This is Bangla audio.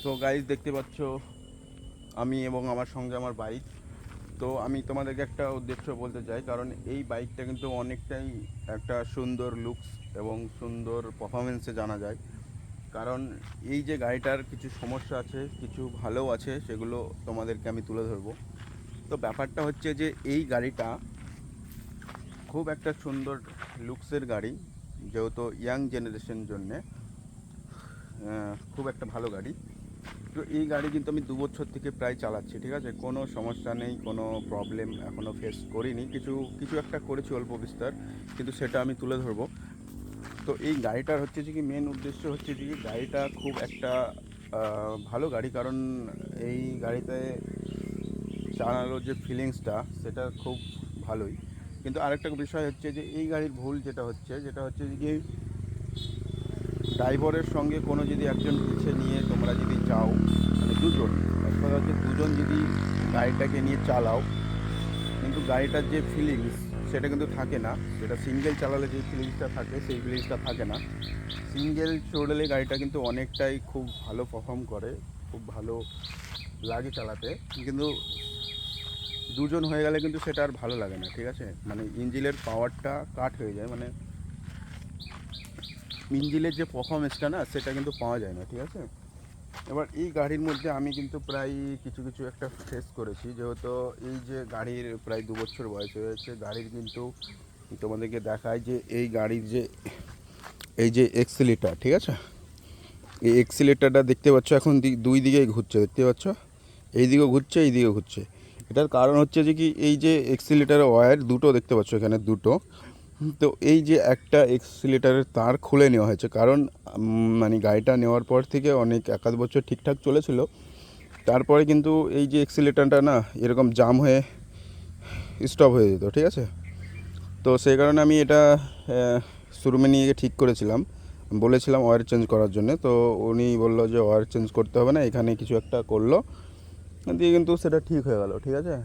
সো গাইজ দেখতে পাচ্ছ আমি এবং আমার সঙ্গে আমার বাইক। তো আমি তোমাদেরকে একটা উদ্দেশ্য বলতে চাই, কারণ এই বাইকটা কিন্তু অনেকটাই একটা সুন্দর লুকস এবং সুন্দর পারফরমেন্সে জানা যায়। কারণ এই যে গাড়িটার কিছু সমস্যা আছে, কিছু ভালোও আছে, সেগুলো তোমাদেরকে আমি তুলে ধরবো। তো ব্যাপারটা হচ্ছে যে এই গাড়িটা খুব একটা সুন্দর লুকসের গাড়ি, যেহেতু ইয়াং জেনারেশন জন্যে খুব একটা ভালো গাড়ি। তো এই গাড়ি কিন্তু আমি 2 বছর থেকে প্রায় চালাচ্ছি, ঠিক আছে, কোনো সমস্যা নেই, কোনো প্রবলেম এখনও ফেস করিনি। কিছু কিছু একটা করেছি অল্প বিস্তর, কিন্তু সেটা আমি তুলে ধরবো। তো এই গাড়িটার হচ্ছে যে কি মেন উদ্দেশ্য হচ্ছে যে কি গাড়িটা খুব একটা ভালো গাড়ি, কারণ এই গাড়িতে চালানোর যে ফিলিংসটা সেটা খুব ভালোই। কিন্তু আরেকটা বিষয় হচ্ছে যে এই গাড়ির ভুল যেটা হচ্ছে যে কি ড্রাইভারের সঙ্গে কোনো যদি একজন পিছিয়ে নিয়ে তোমরা যদি যাও, মানে দুজন, এক কথা হচ্ছে দুজন যদি গাড়িটাকে নিয়ে চালাও, কিন্তু গাড়িটার যে ফিলিংস সেটা কিন্তু থাকে না। যেটা সিঙ্গেল চালালে যে ফিলিংসটা থাকে সেই ফিলিংসটা থাকে না। সিঙ্গেল চড়লে গাড়িটা কিন্তু অনেকটাই খুব ভালো পারফর্ম করে, খুব ভালো লাগে চালাতে। কিন্তু দুজন হয়ে গেলে কিন্তু সেটা আর ভালো লাগে না, ঠিক আছে, মানে ইঞ্জিনের পাওয়ারটা কাট হয়ে যায়, মানে ইঞ্জিনের যে পারফরমেন্সটা না সেটা কিন্তু পাওয়া যায় না, ঠিক আছে। এবার এই গাড়ির মধ্যে আমি কিন্তু প্রায় কিছু কিছু একটা ফেস করেছি, যেহেতু এই যে গাড়ির প্রায় 2 বছর বয়স হয়েছে গাড়ির। কিন্তু তোমাদেরকে দেখায় যে এই গাড়ির যে এই যে এক্সিলেটার, ঠিক আছে, এই এক্সিলেটারটা দেখতে পাচ্ছ এখন দুই দিকেই ঘুরছে, দেখতে পাচ্ছ, এই দিকেও ঘুরছে এই দিকেও ঘুরছে। এটার কারণ হচ্ছে যে কি এই যে এক্সিলেটারের ওয়্যার দুটো দেখতে পাচ্ছ এখানে দুটো, তো এই যে একটা এক্সিলেটারের তার খুলে নেওয়া হয়েছে, কারণ মানে গাড়িটা নেওয়ার পর থেকে অনেক 1-2 বছর ঠিকঠাক চলেছিল। তারপরে কিন্তু এই যে এক্সিলেটারটা না এরকম জাম হয়ে স্টপ হয়ে যেত, ঠিক আছে। তো সেই কারণে আমি এটা শোরুমে নিয়ে গিয়ে ঠিক করেছিলাম, বলেছিলাম ওয়্যার চেঞ্জ করার জন্য। তো উনি বললো যে ওয়্যার চেঞ্জ করতে হবে না, এখানে কিছু একটা করলো দিয়ে কিন্তু সেটা ঠিক হয়ে গেল, ঠিক আছে।